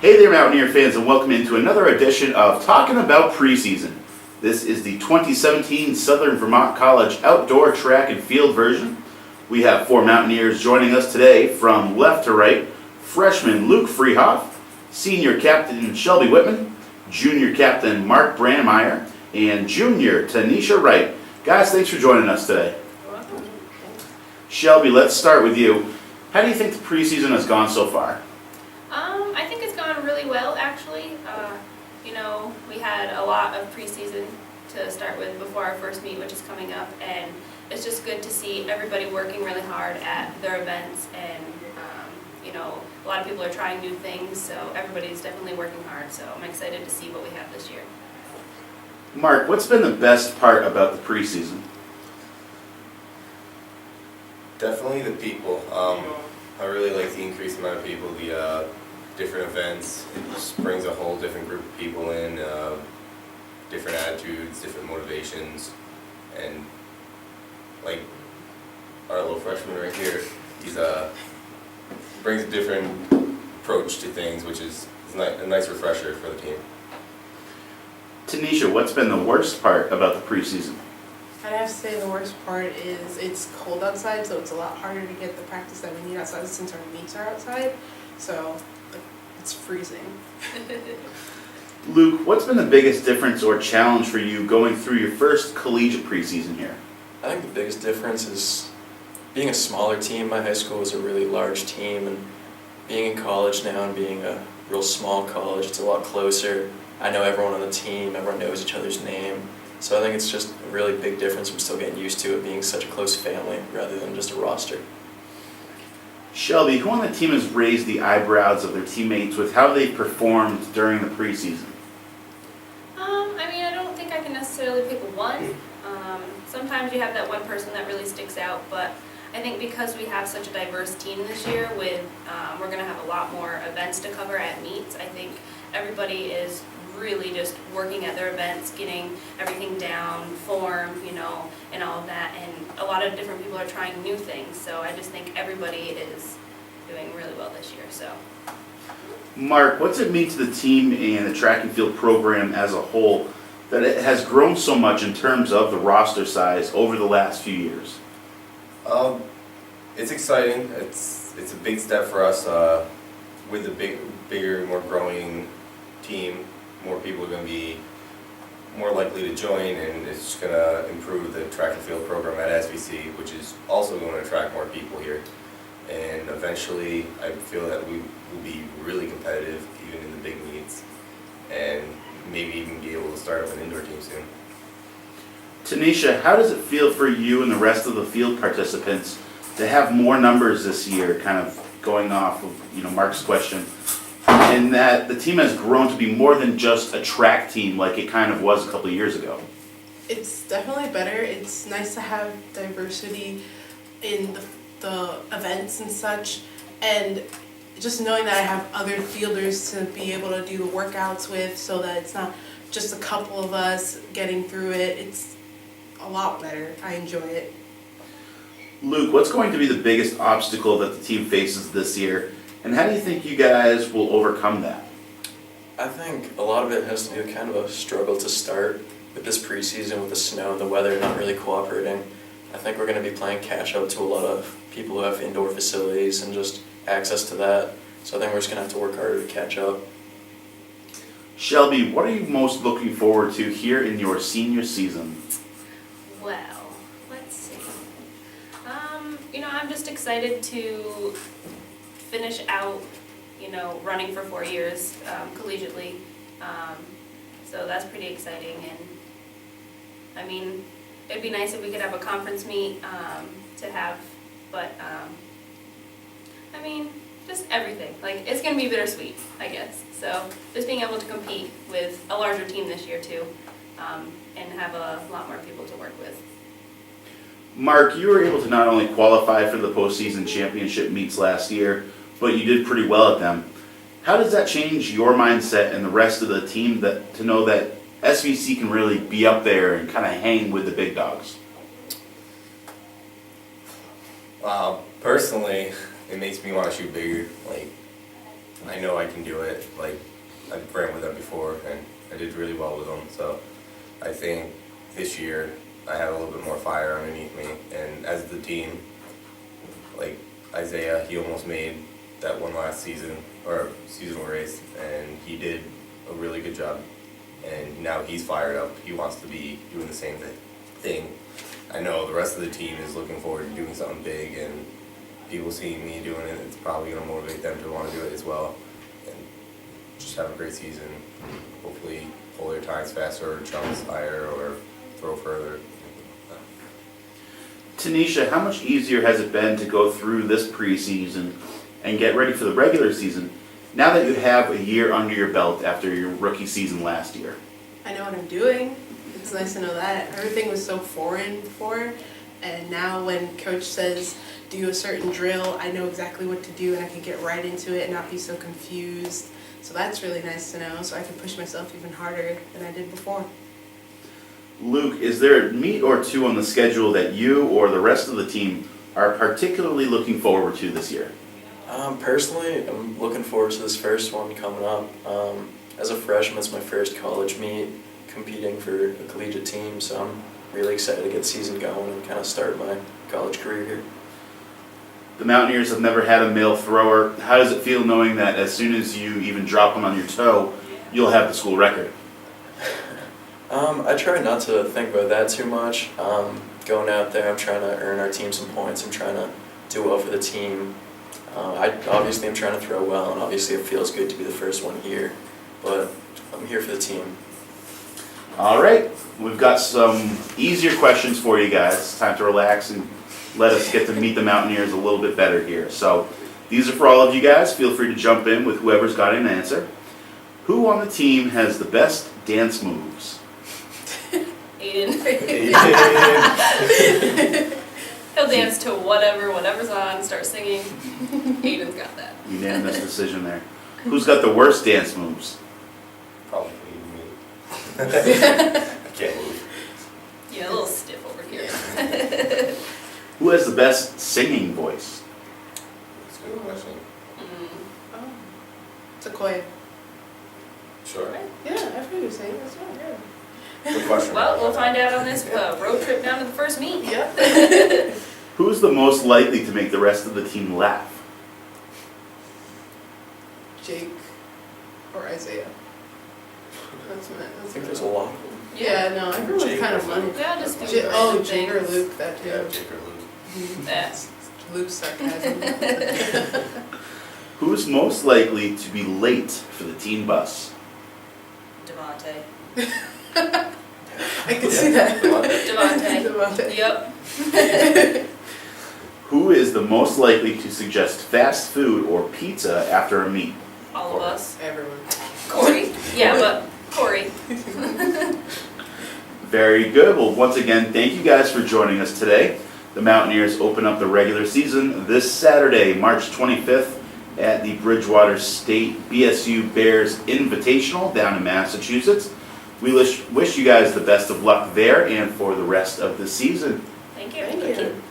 Hey there, Mountaineer fans, and welcome into another edition of Talking About Preseason. This is the 2017 Southern Vermont College outdoor track and field version. We have four Mountaineers joining us today from left to right: freshman Luke Freehoff, senior captain Shelby Whitman, junior captain Mark Brandmeier, and junior Tanisha Wright. Guys, thanks for joining us today. Shelby, let's start with you. How do you think the preseason has gone so far? I think it's gone really well, actually. We had a lot of preseason to start with before our first meet, which is coming up, and it's just good to see everybody working really hard at their events, and a lot of people are trying new things, so everybody's definitely working hard, so I'm excited to see what we have this year. Mark, what's been the best part about the preseason? Definitely the people. I really like the increased amount of people, the different events. It just brings a whole different group of people in, different attitudes, different motivations, and like our little freshman right here, he's brings a different approach to things, which is a nice refresher for the team. Tanisha, what's been the worst part about the preseason? I'd have to say the worst part is it's cold outside, so it's a lot harder to get the practice that we need outside since our meets are outside. So it's freezing. Luke, what's been the biggest difference or challenge for you going through your first collegiate preseason here? I think the biggest difference is being a smaller team. My high school was a really large team, and being in college now and being a real small college, it's a lot closer. I know everyone on the team, everyone knows each other's name. So I think it's just a really big difference. I'm still getting used to it being such a close family rather than just a roster. Shelby, who on the team has raised the eyebrows of their teammates with how they performed during the preseason? I don't think I can necessarily pick one. Sometimes you have that one person that really sticks out, but I think because we have such a diverse team this year with, we're going to have a lot more events to cover at meets, I think everybody is really just working at their events, getting everything down, form, and all of that, and a lot of different people are trying new things, so I just think everybody is doing really well this year. So, Mark, what's it mean to the team and the track and field program as a whole that it has grown so much in terms of the roster size over the last few years? It's exciting. It's a big step for us with the bigger, more growing team. More people are going to be more likely to join, and it's going to improve the track and field program at SVC, which is also going to attract more people here. And eventually, I feel that we will be really competitive, even in the big meets, and maybe even be able to start up an indoor team soon. Tanisha, how does it feel for you and the rest of the field participants to have more numbers this year, kind of going off of Mark's question, and that the team has grown to be more than just a track team like it kind of was a couple of years ago? It's definitely better. It's nice to have diversity in the events and such, and just knowing that I have other fielders to be able to do workouts with, so that it's not just a couple of us getting through it. It's a lot better. I enjoy it. Luke, what's going to be the biggest obstacle that the team faces this year, and how do you think you guys will overcome that? I think a lot of it has to do with kind of a struggle to start with this preseason, with the snow and the weather not really cooperating. I think we're going to be playing catch up to a lot of people who have indoor facilities and just access to that. So I think we're just going to have to work harder to catch up. Shelby, what are you most looking forward to here in your senior season? well, let's see. I'm just excited to finish out, running for 4 years collegiately. So that's pretty exciting, and it'd be nice if we could have a conference meet to have, but just everything. Like, it's going to be bittersweet, I guess. So just being able to compete with a larger team this year too, and have a lot more people to work with. Mark, you were able to not only qualify for the postseason championship meets last year, but you did pretty well at them. How does that change your mindset and the rest of the team to know that SVC can really be up there and kind of hang with the big dogs? Personally, it makes me want to shoot bigger. Like, I know I can do it. Like, I've ran with them before, and I did really well with them. So I think this year I have a little bit more fire underneath me. And as the team, like Isaiah, he almost made that one last season, or seasonal race, and he did a really good job. And now he's fired up. He wants to be doing the same thing. I know the rest of the team is looking forward to doing something big, and people seeing me doing it, it's probably going to motivate them to want to do it as well. And just have a great season. Hopefully pull their times faster, or jumps higher, or throw further. Tanisha, how much easier has it been to go through this preseason and get ready for the regular season now that you have a year under your belt after your rookie season last year? I know what I'm doing. It's nice to know that. Everything was so foreign before, and now when coach says do a certain drill, I know exactly what to do and I can get right into it and not be so confused. So that's really nice to know, so I can push myself even harder than I did before. Luke, is there a meet or two on the schedule that you or the rest of the team are particularly looking forward to this year? Personally, I'm looking forward to this first one coming up. As a freshman, it's my first college meet, competing for a collegiate team, so I'm really excited to get the season going and kind of start my college career here. The Mountaineers have never had a male thrower. How does it feel knowing that as soon as you even drop one on your toe, you'll have the school record? I try not to think about that too much. Going out there, I'm trying to earn our team some points. I'm trying to do well for the team. Obviously, I'm trying to throw well, and obviously it feels good to be the first one here. But I'm here for the team. All right, we've got some easier questions for you guys. It's time to relax and let us get to meet the Mountaineers a little bit better here. So these are for all of you guys. Feel free to jump in with whoever's got an answer. Who on the team has the best dance moves? Aiden. He'll dance to whatever's on, start singing. Aiden's got that. Unanimous decision there. Who's got the worst dance moves? Probably me. I can't move. Yeah, a little stiff over here. Who has the best singing voice? That's a good question. Oh, Sequoia. Sure. Yeah, I've heard you say that's right. Yeah. Good question. Well, we'll find out on this road trip down to the first meet. Yep. Who's the most likely to make the rest of the team laugh? Jake or Isaiah. That's I think there's a lot of them. Yeah, no, everyone's Jake kind or of funny. Luke. They all just do Oh, random Jake or things. Luke, that too. Yeah, Jake or Luke. That's Luke's sarcasm. Who's most likely to be late for the team bus? Devontae. I can see that. Devontae. Yep. Who is the most likely to suggest fast food or pizza after a meet? All of us. Everyone. Corey. Yeah, but Corey. Very good. Well, once again, thank you guys for joining us today. The Mountaineers open up the regular season this Saturday, March 25th, at the Bridgewater State BSU Bears Invitational down in Massachusetts. We wish you guys the best of luck there and for the rest of the season. Thank you. Thank you.